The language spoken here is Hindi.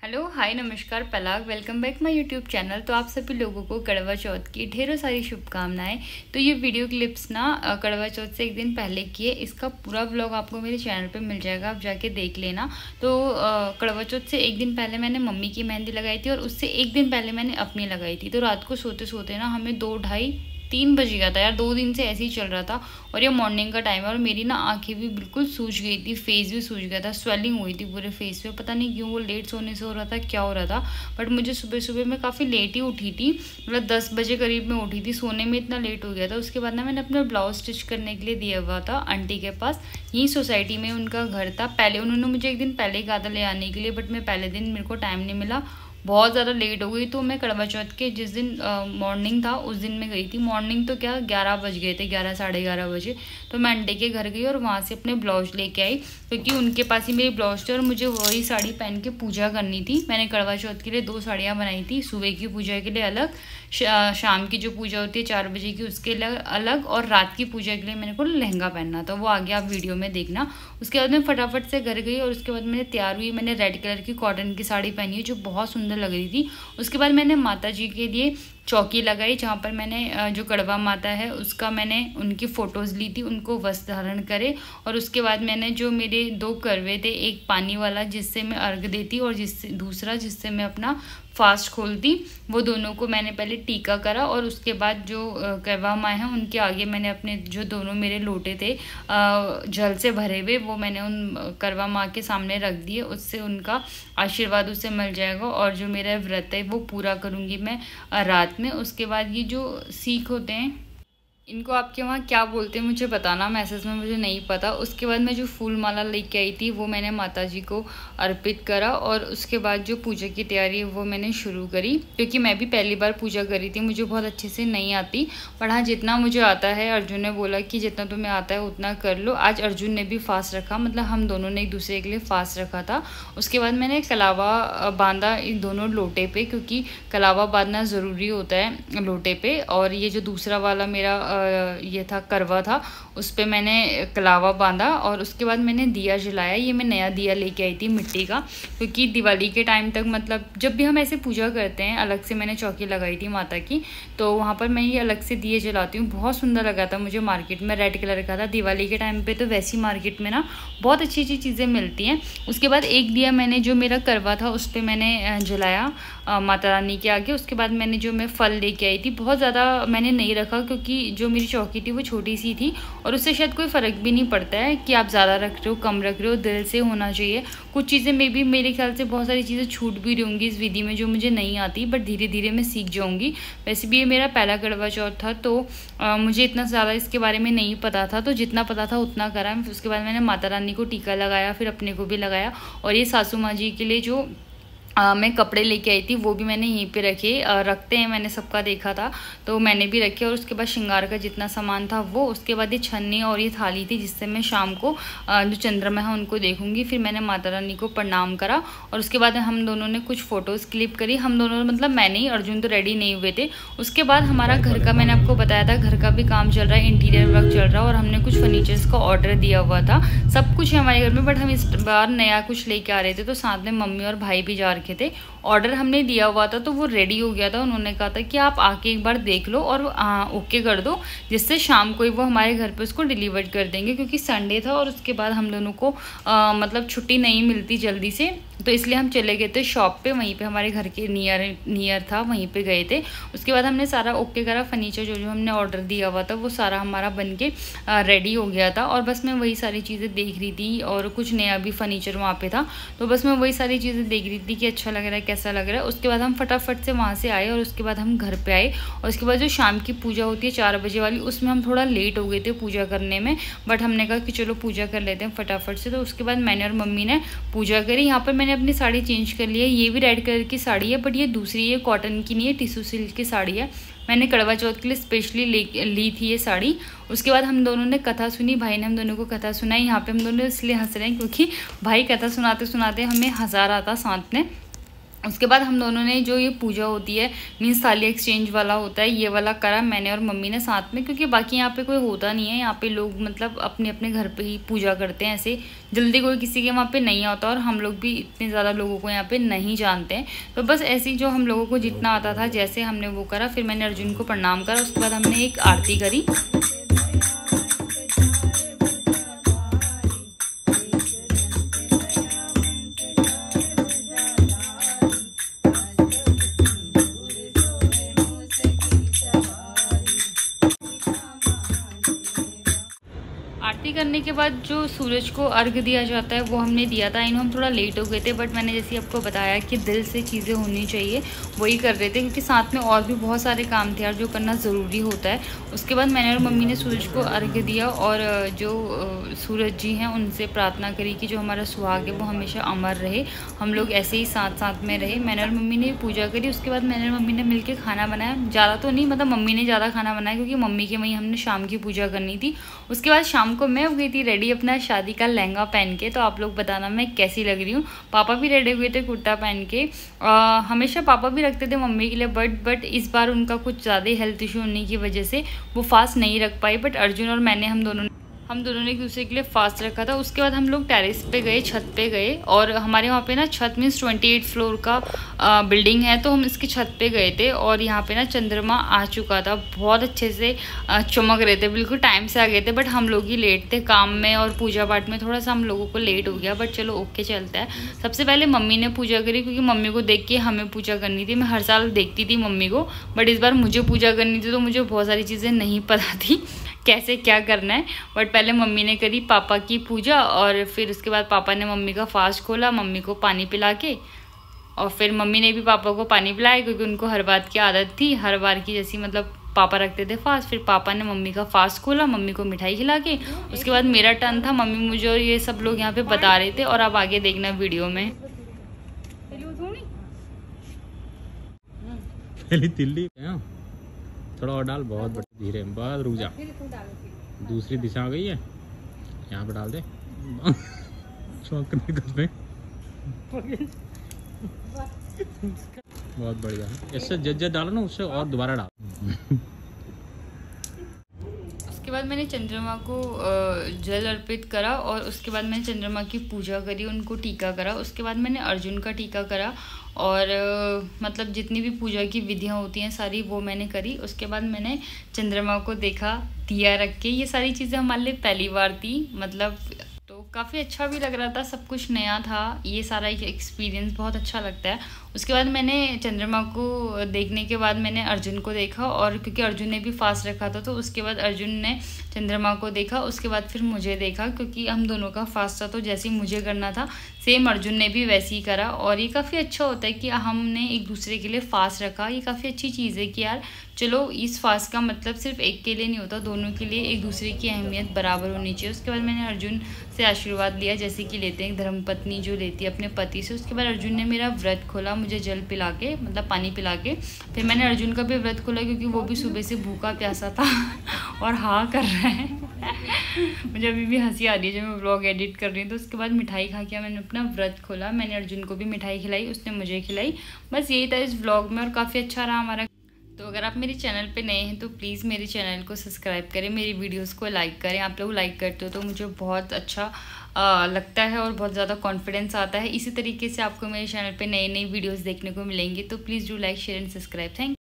हेलो हाय नमस्कार पलाग, welcome back my YouTube channel. तो आप सभी लोगों को करवा चौथ की ढेरों सारी शुभकामनाएं। तो ये वीडियो क्लिप्स ना करवा चौथ से एक दिन पहले की है। इसका पूरा व्लॉग आपको मेरे चैनल पे मिल जाएगा, आप जाके देख लेना। तो करवा चौथ से एक दिन पहले मैंने मम्मी की मेहंदी लगाई थी और उससे एक दिन पहले मैंने अपनी लगाई थी। तो रात को सोते सोते ना हमें 2, ढाई, 3 बज गया था यार। 2 दिन से ऐसे ही चल रहा था और ये मॉर्निंग का टाइम है और मेरी ना आंखें भी बिल्कुल सूज गई थी, फेस भी सूज गया था, स्वेलिंग हुई थी पूरे फेस पे। पता नहीं क्यों, वो लेट सोने से हो रहा था, क्या हो रहा था। बट मुझे सुबह सुबह मैं काफ़ी लेट ही उठी थी, मतलब 10 बजे करीब में उठी थी। सोने में इतना लेट हो गया था। उसके बाद ना मैंने अपना ब्लाउज स्टिच करने के लिए दिया हुआ था आंटी के पास। यहीं सोसाइटी में उनका घर था। पहले उन्होंने मुझे एक दिन पहले ही कहा था ले आने के लिए, बट मैं पहले दिन मेरे को टाइम नहीं मिला, बहुत ज़्यादा लेट हो गई। तो मैं करवा चौथ के जिस दिन मॉर्निंग था उस दिन मैं गई थी। मॉर्निंग तो क्या 11 बज गए थे, 11, साढ़े 11 बजे। तो मैं आंटी के घर गई और वहाँ से अपने ब्लाउज लेके आई, क्योंकि उनके पास ही मेरी ब्लाउज थी और मुझे वही साड़ी पहन के पूजा करनी थी। मैंने करवा चौथ के लिए 2 साड़ियाँ बनाई थी, सुबह की पूजा के लिए अलग, शाम की जो पूजा होती है 4 बजे की उसके अलग, और रात की पूजा के लिए मेरे को लहंगा पहनना था। वो आगे आप वीडियो में देखना। उसके बाद मैं फटाफट से घर गई और उसके बाद मैंने तैयार हुई। मैंने रेड कलर की कॉटन की साड़ी पहनी है जो बहुत सुंदर लग रही थी। उसके बाद मैंने माता जी के लिए चौकी लगाई, जहाँ पर मैंने जो कड़वा माता है उसका मैंने उनकी फ़ोटोज़ ली थी, उनको वस्त्र धारण करे। और उसके बाद मैंने जो मेरे 2 करवे थे, एक पानी वाला जिससे मैं अर्घ देती और दूसरा जिससे मैं अपना फास्ट खोलती, वो दोनों को मैंने पहले टीका करा। और उसके बाद जो करवा माँ हैं उनके आगे मैंने अपने जो दोनों मेरे लोटे थे जल से भरे हुए, वो मैंने उन करवा माँ के सामने रख दिए। उससे उनका आशीर्वाद उससे मिल जाएगा और जो मेरा व्रत है वो पूरा करूँगी मैं रात में। उसके बाद ये जो सीख होते हैं, इनको आपके वहाँ क्या बोलते हैं मुझे बताना मैसेज में, मुझे नहीं पता। उसके बाद मैं जो फूल माला लेके आई थी वो मैंने माता जी को अर्पित करा और उसके बाद जो पूजा की तैयारी है वो मैंने शुरू करी, क्योंकि मैं भी पहली बार पूजा करी थी, मुझे बहुत अच्छे से नहीं आती। पर हाँ, जितना मुझे आता है, अर्जुन ने बोला कि जितना तुम्हें आता है उतना कर लो। आज अर्जुन ने भी फास्ट रखा, मतलब हम दोनों ने एक दूसरे के लिए फास्ट रखा था। उसके बाद मैंने कलावा बांधा इन दोनों लोटे पे, क्योंकि कलावा बांधना ज़रूरी होता है लोटे पे। और ये जो दूसरा वाला मेरा ये था करवा था, उस पर मैंने कलावा बांधा और उसके बाद मैंने दिया जलाया। ये मैं नया दिया लेके आई थी मिट्टी का, क्योंकि दिवाली के टाइम तक, मतलब जब भी हम ऐसे पूजा करते हैं, अलग से मैंने चौकी लगाई थी माता की, तो वहाँ पर मैं ये अलग से दिए जलाती हूँ। बहुत सुंदर लगा था मुझे, मार्केट में रेड कलर का था। दिवाली के टाइम पर तो वैसी मार्केट में ना बहुत अच्छी अच्छी चीज़ें मिलती हैं। उसके बाद एक दिया मैंने जो मेरा करवा था उस पर मैंने जलाया माता रानी के आगे। उसके बाद मैंने जो मैं फल लेके आई थी, बहुत ज़्यादा मैंने नहीं रखा, क्योंकि जो मेरी चौकी थी वो छोटी सी थी और उससे शायद कोई फ़र्क भी नहीं पड़ता है कि आप ज़्यादा रख रहे हो कम रख रहे हो, दिल से होना चाहिए। कुछ चीज़ें में भी मेरे ख्याल से बहुत सारी चीज़ें छूट भी रही होंगी इस विधि में जो मुझे नहीं आती, बट धीरे धीरे मैं सीख जाऊँगी। वैसे भी ये मेरा पहला करवा चौथ था, तो मुझे इतना ज़्यादा इसके बारे में नहीं पता था, तो जितना पता था उतना करा। उसके बाद मैंने माता रानी को टीका लगाया, फिर अपने को भी लगाया। और ये सासू माँ जी के लिए जो मैं कपड़े लेके आई थी वो भी मैंने यहीं पे रखे, रखते हैं, मैंने सबका देखा था तो मैंने भी रखे। और उसके बाद श्रृंगार का जितना सामान था वो, उसके बाद ये छन्नी और ये थाली थी जिससे मैं शाम को जो चंद्रमा है उनको देखूंगी। फिर मैंने माता रानी को प्रणाम करा और उसके बाद हम दोनों ने कुछ फ़ोटोज़ क्लिक करी। हम दोनों, मतलब मैंने ही, अर्जुन तो रेडी नहीं हुए थे। उसके बाद हमारा घर का, मैंने आपको बताया था, घर का भी काम चल रहा है, इंटीरियर वर्क चल रहा है और हमने कुछ फर्नीचर्स का ऑर्डर दिया हुआ था। सब कुछ है हमारे घर में, बट हम इस बार नया कुछ लेके आ रहे थे, तो साथ में मम्मी और भाई भी जा रखे थे। ऑर्डर हमने दिया हुआ था तो वो रेडी हो गया था। उन्होंने कहा था कि आप आके एक बार देख लो और ओके कर दो, जिससे शाम को ही वो हमारे घर पे उसको डिलीवर कर देंगे, क्योंकि संडे था और उसके बाद हम दोनों को मतलब छुट्टी नहीं मिलती जल्दी से, तो इसलिए हम चले गए थे शॉप पे, वहीं पे हमारे घर के नियर था, वहीं पे गए थे। उसके बाद हमने सारा ओके करा, फर्नीचर जो जो हमने ऑर्डर दिया हुआ था वो सारा हमारा बन के रेडी हो गया था। और बस मैं वही सारी चीज़ें देख रही थी और कुछ नया भी फर्नीचर वहाँ पे था, तो बस मैं वही सारी चीज़ें देख रही थी कि अच्छा लग रहा है, कैसा लग रहा है। उसके बाद हम फटाफट से वहाँ से आए और उसके बाद हम घर पे आए। और उसके बाद जो शाम की पूजा होती है 4 बजे वाली, उसमें हम थोड़ा लेट हो गए थे पूजा करने में, बट हमने कहा कि चलो पूजा कर लेते हैं फटाफट से। तो उसके बाद मैंने और मम्मी ने पूजा करी। यहाँ पर मैंने अपनी साड़ी चेंज कर लिया। ये भी रेड कलर की साड़ी है, बट ये दूसरी है, कॉटन की नहीं है, टिश्यू सिल्क की साड़ी है। मैंने करवा चौथ के लिए स्पेशली ली थी ये साड़ी। उसके बाद हम दोनों ने कथा सुनी, भाई ने हम दोनों को कथा सुनाई। यहाँ पे हम दोनों इसलिए हंस रहे हैं क्योंकि भाई कथा सुनाते सुनाते हमें हंसा रहा था साथ में। उसके बाद हम दोनों ने जो ये पूजा होती है मीन्स थाली एक्सचेंज वाला होता है, ये वाला करा मैंने और मम्मी ने साथ में, क्योंकि बाकी यहाँ पे कोई होता नहीं है। यहाँ पे लोग मतलब अपने अपने घर पे ही पूजा करते हैं, ऐसे जल्दी कोई किसी के वहाँ पे नहीं आता, और हम लोग भी इतने ज़्यादा लोगों को यहाँ पे नहीं जानते हैं। तो बस ऐसे ही जो हम लोगों को जितना आता था जैसे हमने वो करा। फिर मैंने अर्जुन को प्रणाम करा, उसके बाद हमने एक आरती करी। आरती करने के बाद जो सूरज को अर्घ दिया जाता है वो हमने दिया था। इन्हों हम थोड़ा लेट हो गए थे, बट मैंने जैसे आपको बताया कि दिल से चीज़ें होनी चाहिए, वही कर रहे थे, क्योंकि साथ में और भी बहुत सारे काम थे यार जो करना ज़रूरी होता है। उसके बाद मैंने और मम्मी ने सूरज को अर्घ दिया, और जो सूरज जी हैं उनसे प्रार्थना करी कि जो हमारा सुहाग है वो हमेशा अमर रहे, हम लोग ऐसे ही साथ साथ में रहे। मैंने और मम्मी ने पूजा करी। उसके बाद मैंने और मम्मी ने मिलकर खाना बनाया, ज़्यादा तो नहीं, मतलब मम्मी ने ज़्यादा खाना बनाया क्योंकि मम्मी के वहीं हमने शाम की पूजा करनी थी। उसके बाद शाम को मैं हो गई थी रेडी अपना शादी का लहंगा पहन के। तो आप लोग बताना मैं कैसी लग रही हूँ। पापा भी रेडी हुए थे कुर्ता पहन के। हमेशा पापा भी रखते थे मम्मी के लिए, बट इस बार उनका कुछ ज़्यादा हेल्थ इशू होने की वजह से वो फास्ट नहीं रख पाई। बट अर्जुन और मैंने हम दोनों ने एक दूसरे के लिए फास्ट रखा था। उसके बाद हम लोग टेरेस पे गए, छत पे गए, और हमारे वहाँ पे ना छत मीन्स 28 फ्लोर का बिल्डिंग है, तो हम इसकी छत पे गए थे। और यहाँ पे ना चंद्रमा आ चुका था, बहुत अच्छे से चमक रहे थे, बिल्कुल टाइम से आ गए थे। बट हम लोग ही लेट थे काम में और पूजा पाठ में, थोड़ा सा हम लोगों को लेट हो गया, बट चलो ओके चलता है। सबसे पहले मम्मी ने पूजा करी, क्योंकि मम्मी को देख के हमें पूजा करनी थी। मैं हर साल देखती थी मम्मी को, बट इस बार मुझे पूजा करनी थी, तो मुझे बहुत सारी चीज़ें नहीं पता थी कैसे क्या करना है। बट पहले मम्मी ने करी पापा की पूजा, और फिर उसके बाद पापा ने मम्मी का फास्ट खोला, मम्मी को पानी पिला के, और फिर मम्मी ने भी पापा को पानी पिलाया, क्योंकि उनको हर बात की आदत थी, हर बार की जैसी, मतलब पापा रखते थे फास्ट। फिर पापा ने मम्मी का फास्ट खोला, मम्मी को मिठाई खिला के। उसके बाद मेरा टर्न था, मम्मी मुझे और ये सब लोग यहाँ पे बता रहे थे, और अब आगे देखना वीडियो में। थोड़ा और डाल, बहुत धीरे, बस रुक जा। दूसरी दिशा आ गई है, यहाँ पे डाल दे। बहुत बढ़िया, इससे जज डालो ना, उससे और दोबारा डाल। उसके बाद मैंने चंद्रमा को जल अर्पित करा, और उसके बाद मैंने चंद्रमा की पूजा करी, उनको टीका करा। उसके बाद मैंने अर्जुन का टीका करा, और मतलब जितनी भी पूजा की विधियां होती हैं सारी वो मैंने करी। उसके बाद मैंने चंद्रमा को देखा दिया रख के। ये सारी चीज़ें हमारे लिए पहली बार थी, मतलब तो काफ़ी अच्छा भी लग रहा था, सब कुछ नया था, ये सारा एक एक्सपीरियंस बहुत अच्छा लगता है। उसके बाद मैंने चंद्रमा को देखने के बाद मैंने अर्जुन को देखा, और क्योंकि अर्जुन ने भी फास्ट रखा था, तो उसके बाद अर्जुन ने चंद्रमा को देखा। उसके बाद फिर मुझे देखा, क्योंकि हम दोनों का फास्ट था, तो जैसे ही मुझे करना था सेम अर्जुन ने भी वैसे ही करा। और ये काफ़ी अच्छा होता है कि हमने एक दूसरे के लिए फास्ट रखा। ये काफ़ी अच्छी चीज़ है कि यार चलो, इस फास्ट का मतलब सिर्फ एक के लिए नहीं होता, दोनों के लिए एक दूसरे की अहमियत बराबर होनी चाहिए। उसके बाद मैंने अर्जुन से आशीर्वाद लिया, जैसे कि लेते हैं धर्मपत्नी जो लेती है अपने पति से। उसके बाद अर्जुन ने मेरा व्रत खोला, मुझे जल पिला के, मतलब पानी पिला के। फिर मैंने अर्जुन का भी व्रत खोला, क्योंकि वो भी सुबह से भूखा प्यासा था और हाँ कर रहा है। मुझे अभी भी हंसी आ रही है जब मैं व्लॉग एडिट कर रही हूँ। तो उसके बाद मिठाई खा के मैंने अपना व्रत खोला। मैंने अर्जुन को भी मिठाई खिलाई, उसने मुझे खिलाई। बस यही था इस व्लॉग में, और काफ़ी अच्छा रहा हमारा। तो अगर आप मेरे चैनल पे नए हैं तो प्लीज़ मेरे चैनल को सब्सक्राइब करें, मेरी वीडियोस को लाइक करें। आप लोग लाइक करते हो तो मुझे बहुत अच्छा लगता है और बहुत ज़्यादा कॉन्फिडेंस आता है। इसी तरीके से आपको मेरे चैनल पे नई वीडियोस देखने को मिलेंगी। तो please do like share and subscribe. Thank